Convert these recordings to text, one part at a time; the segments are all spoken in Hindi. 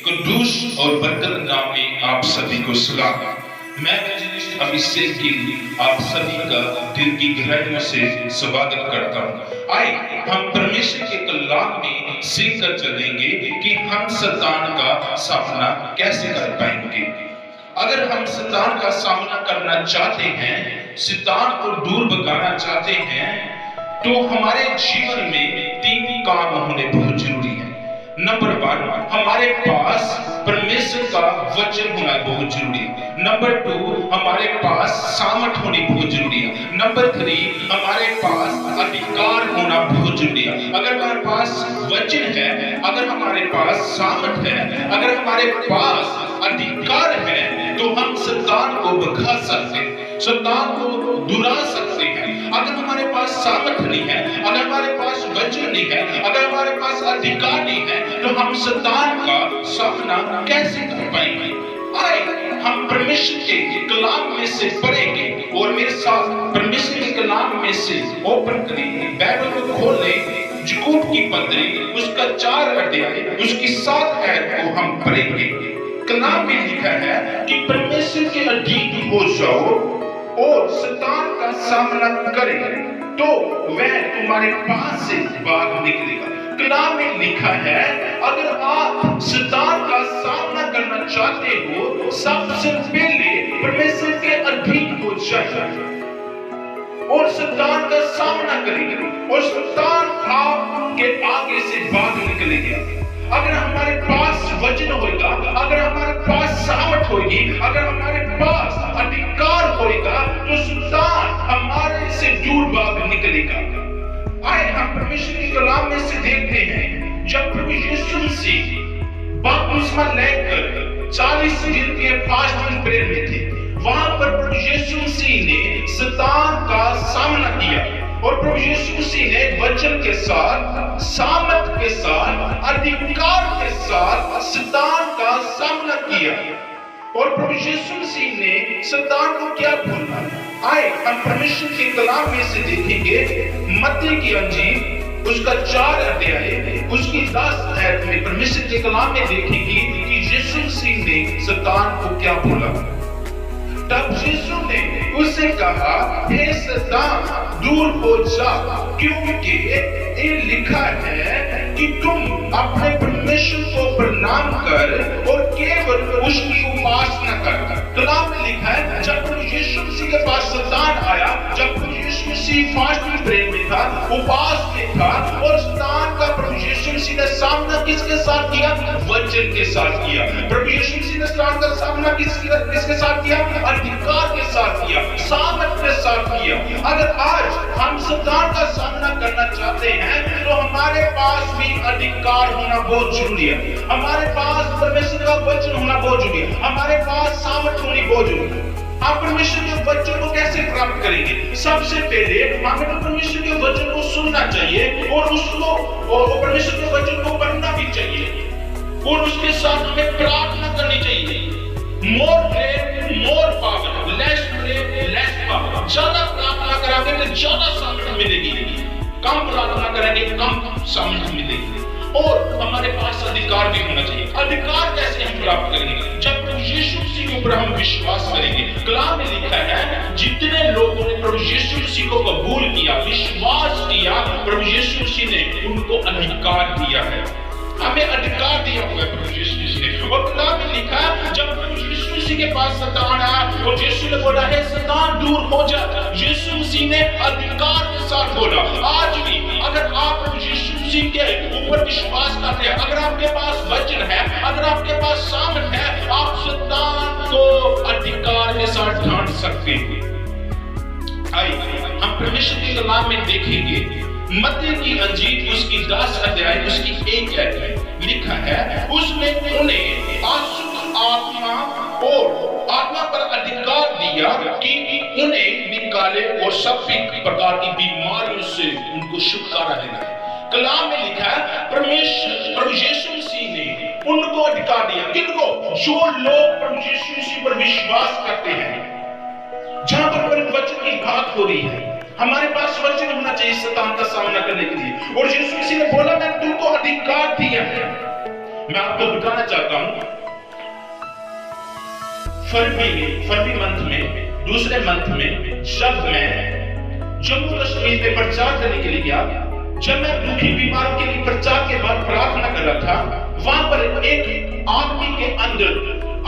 कुद्दूस और बरकत नाम में आप सभी को सलाम। मैं इवैंजलिस्ट अभिषेक गिरी आप सभी का दिल की गहराइयों से स्वागत करता हूँ। आइए हम परमेश्वर के कलाम में सीखकर चलेंगे कि हम शैतान का सामना कैसे कर पाएंगे। अगर हम शैतान का सामना करना चाहते हैं, शैतान को दूर भगाना चाहते हैं, तो हमारे जीवन में 3 काम होने बहुत जरूरी है। नंबर 1, हमारे पास परमेश्वर का वचन होना बहुत जरूरी है। नंबर 2, हमारे पास सामर्थ होनी बहुत जरूरी है। नंबर 3, हमारे पास अधिकार होना बहुत जरूरी है। अगर हमारे पास वचन है, अगर हमारे पास सामर्थ है, अगर हमारे पास अधिकार है, तो हम शैतान को भगा सकते हैं, शैतान को दुरा सकते हैं। अगर हमारे पास सामर्थ नहीं है, अगर हमारे पास वचन नहीं है, अगर हमारे पास अधिकार नहीं है, तो हम शैतान का सामना कैसे कर पाएंगे। आए हम परमेश्वर के कलाम में से पढ़ेंगे और मेरे साथ परमेश्वर के कलाम में से ओपन करेंगे, बाइबल को खोल लें। याकूब की पत्री उसका 4 अध्याय उसकी 7 आयत को हम पढ़ेंगे। कलाम में लिखा है कि परमेश्वर के अधीन हो जाओ और शैतान का सामना करें तो वह तुम्हारे पास से भाग निकलेगा। कलाम में लिखा है, अगर आप शैतान का सामना करना चाहते हो, सबसे पहले परमेश्वर के अधीन हो जाइए और शैतान का सामना करेंगे और शैतान आपके आगे से भाग निकलेगा। अगर हमारे पास वचन होगा, अगर हमारे पास सामर्थ होगी, अगर हमारे पास अधिकार होगा, तो शैतान हमारे से दूर भाग निकलेगा। आए हम परमेश्वर के कलाम में से देखते हैं, जब प्रभु यीशु मसीह बपतिस्मा लेकर 40 दिन के फास्टिंग प्रेयर में थे, वहां पर प्रभु यीशु मसीह ने शैतान का सामना किया और प्रभु यीशु मसीह ने वचन के साथ, सामर्थ के साथ, अधिकार के साथ शैतान का सामना किया। और प्रभु यीशु मसीह ने शैतान को क्या बोला। आए हम परमेश्वर के कलाम में से देखेंगे, मत्ती की इंजील उसका 4 अध्याय उसकी 10 आयत में परमेश्वर के कलाम में देखेंगे कि यीशु मसीह ने शैतान को क्या बोला। तब यीशु ने उससे कहा, हे शैतान दूर हो जा, क्योंकि ये लिखा है कि तुम अपने परमेश्वर को प्रणाम कर और केवल उसकी उपासना कर। कलाम में लिखा है, जब प्रभु यीशु मसीह के पास शैतान आया, जब प्रभु यीशु मसीह फास्टिंग प्रेयर में था, उपवास में था, और शैतान का प्रभु यीशु मसीह ने सामना किसके साथ किया? वचन के साथ किया। प्रभु यीशु मसीह ने शैतान का सामना किसके साथ किया? अधिकार के साथ किया, सामर्थ के साथ किया। अगर आज हम शैतान का सामना करना चाहते हैं, तो हमारे पास भी अधिकार होना बहुत जरूरी है, हमारे पास परमेश्वर का वचन होना बहुत जरूरी है, हमारे पास सामर्थ होनी बहुत जरूरी है। आप परमेश्वर के वचन को कैसे प्राप्त करेंगे? सबसे पहले हमें तो परमेश्वर के वचन को सुनना चाहिए और उसको और परमेश्वर के वचन को पढ़ना भी चाहिए और उसके साथ हमें प्रार्थना करनी चाहिए। More pray more power, less pray less power. ज्यादा प्रार्थना करेंगे तो ज्यादा सामर्थ मिलेगी, कम प्रार्थना करेंगे कम सामर्थ मिलेगी। और हमारे पास अधिकार भी होना चाहिए। अधिकार कैसे हम प्राप्त करेंगे? जब प्रभु यीशु मसीह के ऊपर हम विश्वास करेंगे। कलाम में लिखा है, जितने लोगों ने प्रभु यीशु मसीह को कबूल किया, विश्वास किया, प्रभु यीशु मसीह ने उनको अधिकार दिया है। हमें अधिकार दिया हुआ है प्रभु यीशु मसीह ने। और कलाम में लिखा है, जब प्रभु यीशु मसीह के पास शैतान आया और यीशु ने बोला, है शैतान दूर हो जा, यीशु मसीह ने अधिकार के साथ बोला। आज भी अगर आप प्रभु यीशु मसीह के ऊपर विश्वास करते हैं, अगर आपके पास वचन है, अगर आपके पास सामर्थ है, आप शैतान को अधिकार के साथ ढांढ सकते हैं। आइए हम परमेश्वर के कलाम में देखेंगे, मत्ती की इंजील उसकी 10 अध्याय उसकी 1 आयत में लिखा है, उसने उन्हें अशुद्ध आत्मा और आत्मा पर अधिकार दिया कि उन्हें निकाले और सभी प्रकार की बीमारियों से उनको छुटकारा देना। कलाम में लिखा है, प्रभु यीशु मसीह ने उनको अधिकार दिया। किनको? जो लोग प्रभु यीशु मसीह पर विश्वास करते हैं। जहां पर वचन की बात हो रही है, हमारे पास वचन होना चाहिए शैतान का सामना करने के लिए। और यीशु मसीह ने बोला, मैं तुमको अधिकार दिया है। मैं आपको बताना चाहता हूं, फरवरी मंथ में, दूसरे मंथ में, जब मैं जम्मू कश्मीर में प्रचार करने के लिए गया, जब मैं दुखी बीमारों के लिए प्रचार के बाद प्रार्थना कर रहा था, वहां पर एक आदमी के अंदर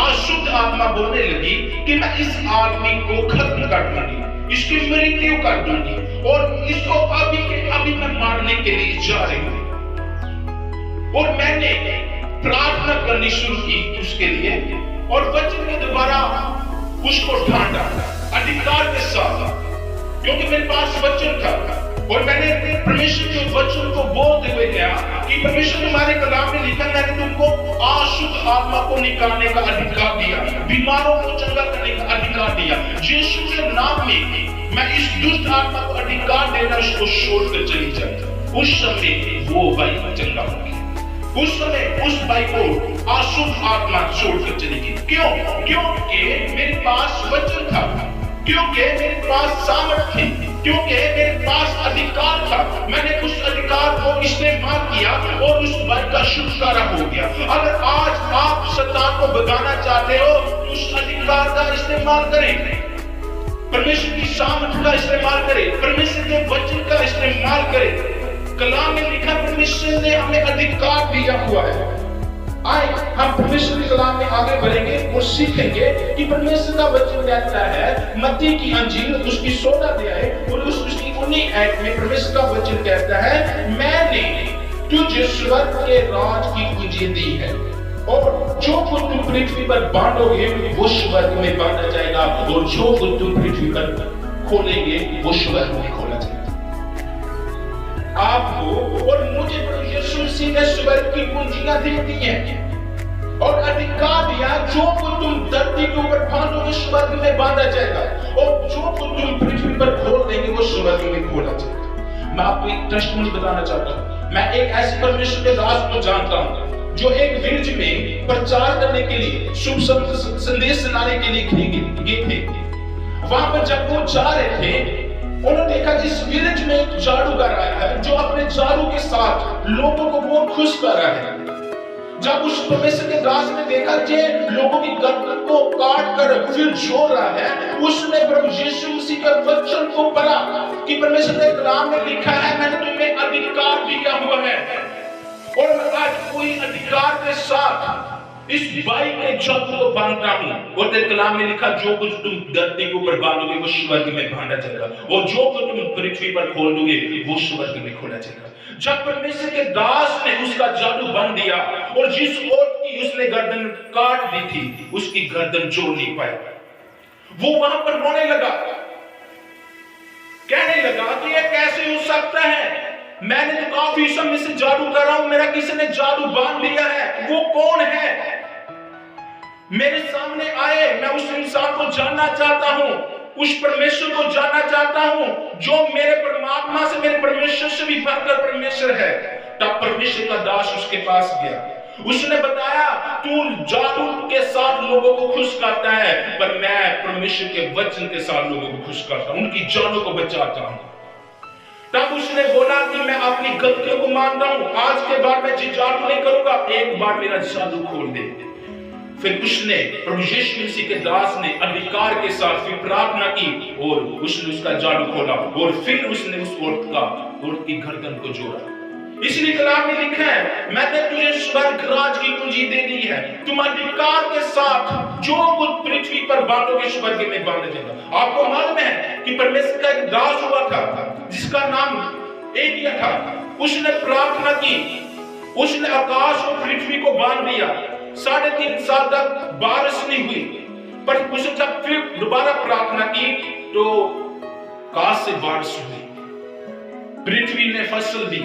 अशुद्ध आत्मा बोलने लगी कि मैं इस आदमी को खत्म कर दूंगी, इसकी मृत्यु कर दूंगी और इसको अभी के अभी मैं मारने के लिए जा रही हूं। और मैंने प्रार्थना करनी शुरू की उसके लिए और वचन ने दोबारा उसको ढांढा अधिकार के साथ, क्योंकि मेरे पास वचन था और मैंने परमेश्वर के वचन को बोलते हुए कहा कि परमेश्वर तुम्हारे कलाम में लिखा, मैंने तुमको अशुद्ध आत्मा को निकालने का अधिकार दिया, बीमारों को चंगा करने का अधिकार दिया। यीशु के नाम में मैं इस दुष्ट आत्मा को अधिकार देना, उसको छोड़कर चली जाए। उस समय वो भाई चंगा हो गया। उस समय उस भाई को अशुद्ध आत्मा छोड़कर चली गई। क्यों? क्योंकि मेरे पास वचन था, क्योंकि मेरे पास सामर्थ थी, क्योंकि मेरे पास अधिकार था। मैंने उस अधिकार को इस्तेमाल किया और उस भाई का छुटकारा हो गया। अगर आज आप शैतान को भगाना चाहते हो तो उस अधिकार का इस्तेमाल करें, परमेश्वर की सामर्थ का इस्तेमाल करें, परमेश्वर के वचन का इस्तेमाल करें। कलाम में लिखा परमेश्वर ने हमें अधिकार दिया हुआ है। आए हम परमेश्वर के कलाम में आगे बढ़ेंगे और सीखेंगे कि परमेश्वर का वचन कहता है, मत्ती की अंजील उसकी 16 अध्याय और उसकी 19 आयत में परमेश्वर का वचन कहता है, मैंने तुझे स्वर्ग के राज की कुंजी दी है और जो कुछ तुम पृथ्वी पर बांटोगे वो स्वर्ग में बांटा जाएगा और जो कुछ तुम पृथ्वी पर खोलेंगे वो स्वर्ग में खोला जाएगा। आपको और मुझे प्रभु यीशु मसीह ने स्वर्ग की कुंजियां दे दी हैं और अधिकार दिया, जो कुछ तुम धरती के ऊपर बांधोगे स्वर्ग में बांधा जाएगा और जो कुछ तुम पृथ्वी पर खोल देंगे वो स्वर्ग में खोला जाएगा। मैं आपको एक टेस्टिमनी बताना चाहता हूं। मैं एक ऐसे परमेश्वर के दास को जानता हूं जो एक विलेज में प्रचार करने के लिए, शुभ संदेश सुनाने के लिए गए थे। वहां पर जब वो जा रहे थे, उन्होंने देखा कि इस विलेज में एक जादूगर आया है जो अपने जादू के साथ लोगों को बहुत खुश कर रहा है। जब उस परमेश्वर के दास ने देखा कि लोगों की गर्दन को काट कर फिर जोड़ रहा है, उसने प्रभु यीशु मसीह के वचन को पढ़ा कि परमेश्वर के कलाम में लिखा है, मैंने तुम्हें अधिकार दिया हुआ है और मैं आज कोई अधिकार के साथ इस भाई के जादू को बांधता हूं। और तेरे कलाम में लिखा, जो कुछ तुम धरती के ऊपर बांधोगे वो स्वर्ग में बांधा जाएगा और जो कुछ तुम पृथ्वी पर खोल दोगे वो स्वर्ग में खोला जाएगा। जब परमेश्वर के दास ने उसका जादू बांध दिया और जिस औरत की उसने गर्दन काट दी थी उसकी गर्दन जोड़ नहीं पाया, वो वहां पर रोने लगा, कहने लगा कि ये कैसे हो सकता है, मैंने तो काफी समय से जादू कर रहा हूं, मेरा किसी ने जादू बांध दिया है, वो कौन है मेरे सामने आए, मैं उस इंसान को जानना चाहता हूं, उस परमेश्वर को जानना चाहता हूं जो मेरे परमात्मा से, मेरे परमेश्वर से भी बढ़कर परमेश्वर है। तब परमेश्वर का दास उसके पास गया, उसने बताया, तू जादू के साथ लोगों को खुश करता है पर मैं परमेश्वर के वचन के साथ लोगों को खुश करता हूं, उनकी जानों को बचाता हूं। तब उसने बोला कि मैं अपनी गलतियों को मानता हूं, आज के बाद मैं जादू नहीं करूंगा, एक बार मेरा जादू खोल दे। फिर उसने प्रभु यीशु मसीह के दास ने अधिकार के साथ फिर प्रार्थना की और उसने उसका जादू खोला और फिर उसने उस औरत की गर्दन को जोड़ा। इसलिए कलाम में लिखा है, मैंने तुझे स्वर्ग राज की कुंजी दे दी है, तुम अधिकार के साथ जो कुछ पृथ्वी पर बांधोगे स्वर्ग में बांधा जाएगा। आपको मालूम है कि परमेश्वर का एक दास हुआ था जिसका नाम एलिया था, उसने प्रार्थना की, उसने आकाश और पृथ्वी को बांध दिया, 3.5 साल तक बारिश नहीं हुई, पर उसने जब फिर दोबारा प्रार्थना की तो आकाश से बारिश हुई, पृथ्वी ने फसल दी।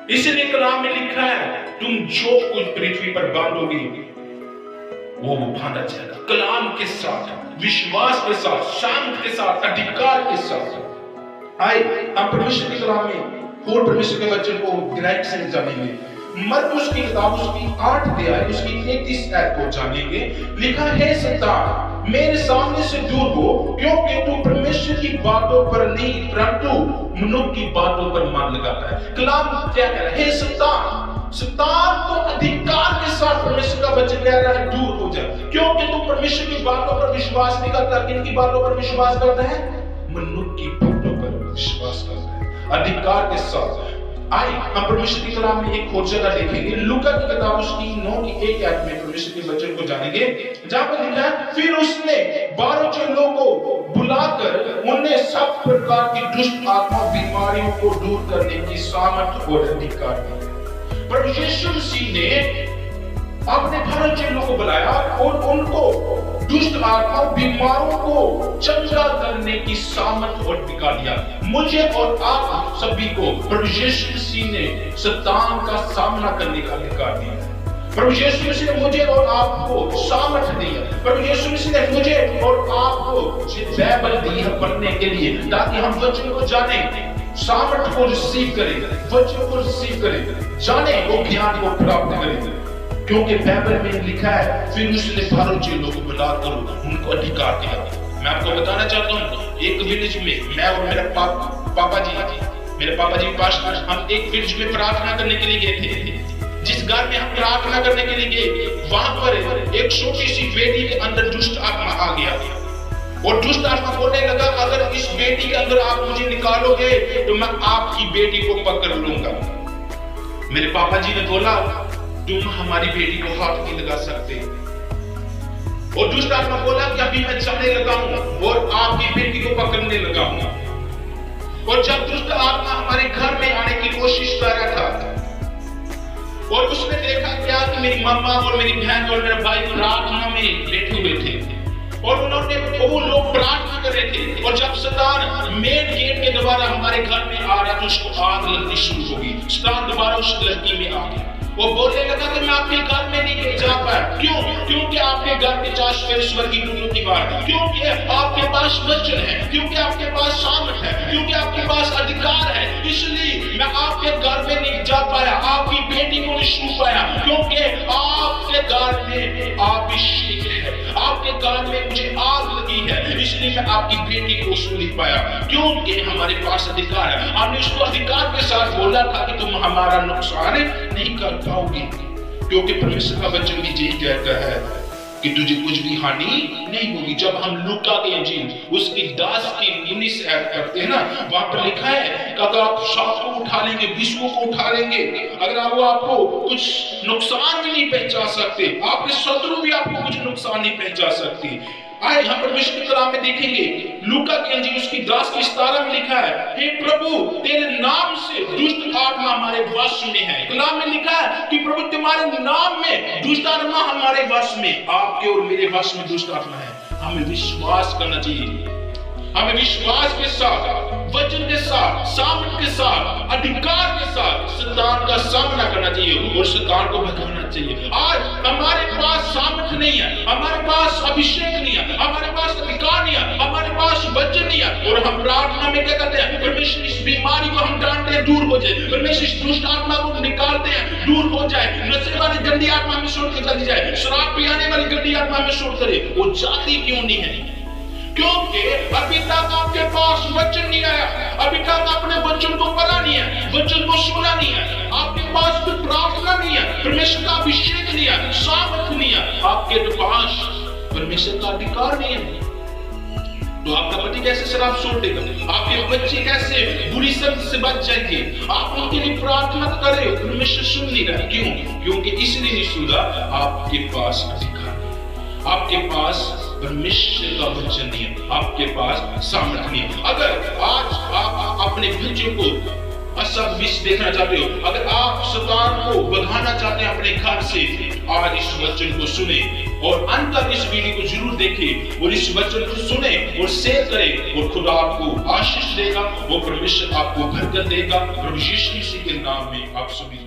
इसलिए कलाम में लिखा है, तुम जो कुछ पृथ्वी पर बांधोगे वो बांधा जाएगा। कलाम के साथ, विश्वास के साथ, शांति के साथ, अधिकार के साथ। आइए हम परमेश्वर के कलाम में और परमेश्वर के वचन को गहराई से जानेंगे। मरकुस की किताब उसकी 8 अध्याय उसकी 33 आयत को जानेंगे। लिखा है, शैतान मेरे सामने से दूर हो, क्योंकि तू परमेश्वर की बातों पर नहीं परंतु मनुष्य की बातों पर मन लगाता है। कलाम क्या कह रहा है, शैतान शैतान तो अधिकार के साथ परमेश्वर का वचन कह रहा है दूर हो जाए, क्योंकि तू परमेश्वर की बातों पर विश्वास नहीं करता। किन की बातों पर विश्वास करता है? मनुष्य की बातों पर विश्वास करता है अधिकार के साथ। आइए हम परमेश्वर की कलाम में एक और जगह देखेंगे, लूका की किताब उसकी 9 की 1 आयत में परमेश्वर के वचन को जानेंगे, जहां पर लिखा है, फिर उसने 12 चेलों को बुलाकर उन्हें सब प्रकार की दुष्ट आत्मा बीमारियों को दूर करने की सामर्थ्य और अधिकार दी। प्रभु यीशु मसीह ने अपने 12 चेलों को बुलाया और उनको दुष्ट आत्मा बीमारों को चंगा करने की सामर्थ्य और अधिकार दिया। मुझे और आप सभी को प्रभु यीशु मसीह ने शैतान का सामना करने का अधिकार दिया। प्रभु यीशु मसीह ने मुझे और आपको सामर्थ्य दिया। प्रभु यीशु मसीह ने मुझे और आपको बाइबल दी है पढ़ने के लिए, ताकि हम वचन को जाने, सामर्थ्य को रिसीव करें, वचन को रिसीव करें, जाने वो ज्ञान को प्राप्त करें। क्योंकि बाइबल में लिखा है, फिर उसने 12 चेलों को बुलाकर उनको अधिकार दिया। मैं आपको बताना चाहता हूँ, एक विलेज में मैं और मेरे पापा जी पास्टर, हम एक विलेज में प्रार्थना करने के लिए गए थे। जिस घर में हम प्रार्थना करने के लिए गए, वहां पर एक छोटी सी बेटी के अंदर दुष्ट आत्मा आ गया और दुष्ट आत्मा बोलने लगा, अगर इस बेटी के अंदर आप मुझे निकालोगे तो मैं आपकी बेटी को पकड़ लूंगा। मेरे पापा जी ने बोला, तुम हमारी बेटी को हाथ नहीं लगा सकते। और दुष्ट आत्मा बोला कि अभी मैं चलने लगा हूं और आपकी बेटी को पकड़ने लगा हूं। और जब दुष्ट आत्मा हमारे घर में आने की कोशिश कर रहा था और उसने देखा क्या कि मेरी मम्मा और मेरी बहन और मेरा भाई प्रार्थना में बैठे हुए थे और वो लोग प्रार्थना कर रहे थे, और जब शैतान मेन गेट के द्वारा हमारे घर में आ रहा तो उसको आग लगनी शुरू हो गई। शैतान दोबारा उस लड़की में आ गया। वो बोलने लगा कि मैं आपके घर में नहीं जा पाया। क्यों? क्योंकि आपके घर के चार ईश्वर की दीवार है, क्योंकि आपके पास वचन है, क्योंकि आपके पास सामर्थ्य है, क्योंकि आपके पास अधिकार है, इसलिए मैं आपके घर में नहीं जा पाया, आपकी बेटी को नहीं छू पाया, क्योंकि आपके घर में अभिषेक है, आपके घर में मुझे आग लगी है, इसलिए मैं आपकी बेटी को छू नहीं पाया, क्योंकि हमारे पास अधिकार है। हमने उसको अधिकार के साथ बोला था कि तुम हमारा नुकसान नहीं कर पाओगे, क्योंकि परमेश्वर का वचन भी यही कहता है कि तुझे कुछ भी हानि नहीं होगी। जब हम लूका के इंजील उसकी 10 की 19 ऐड करते हैं ना, वहां पर लिखा है कि अगर आप 7 को उठा लेंगे, 20 को उठा लेंगे, अगर वो आपको कुछ नुकसान भी नहीं पहुंचा सकते, आपके शत्रु भी आपको कुछ नुकसान नहीं पहुंचा सकते। आए हम परमेश्वर की कलाम में देखेंगे, लूका के इंजील उसकी 10 की 17 में लिखा है, हे प्रभु तेरे नाम से दुष्ट आत्मा हमारे वश में है। कलाम में लिखा है कि प्रभु तुम्हारे नाम में दुष्ट आत्मा हमारे वश में, आपके और मेरे वश में दुष्ट आत्मा है। हमें विश्वास करना चाहिए, हमें विश्वास के साथ, वचन के साथ, सामर्थ्य के साथ, अधिकार के साथ शैतान का सामना करना चाहिए और शैतान को भगाना चाहिए। आज हमारे पास सामर्थ्य नहीं है, हमारे पास अभिषेक नहीं है, हमारे पास अधिकार नहीं है, हमारे पास वचन नहीं है, और हम प्रार्थना में क्या करते हैं? परमेश्वर इस बीमारी को हम डांटते हैं दूर हो जाए, परमेश्वर इस दुष्ट आत्मा को निकालते हैं दूर हो जाए, नशे वाली गंदी आत्मा में छोड़ के चली जाए, शराब पियाने वाली गंदी आत्मा में छोड़ करे। वो जाती क्यों नहीं है? क्योंकि अभी तक आपके पास वचन नहीं आया, अभी तक आपने वचन को पढ़ा नहीं है, वचन को सुना नहीं है, आपके पास कोई प्रार्थना नहीं है, परमेश्वर का अभिषेक नहीं है, सामर्थ्य नहीं है, आपके पास परमेश्वर का अधिकार नहीं है, तो आपका पति कैसे शराब छोड़ देगा? आपके बच्चे कैसे बुरी संगत से बच जाएंगे? आप उनके लिए प्रार्थना करें, परमेश्वर सुन नहीं रहा। क्यों? क्योंकि इसलिए नहीं सुना, आपके पास अधिकार नहीं, आपके पास परमेश्वर का वचन नहीं है, आपके पास सामर्थ्य नहीं है। अगर आज आप अपने बच्चों को असब विष देखना चाहते हो, अगर आप शैतान को भगाना चाहते हैं अपने घर से, आज इस वचन को सुने और अंत तक इस वीडियो को जरूर देखें और इस वचन को सुने और शेयर करें, और खुदा आपको आशीष देगा, वो परमेश्वर आपको बरकत देगा। प्रभु यीशु मसीह के नाम में आप सभी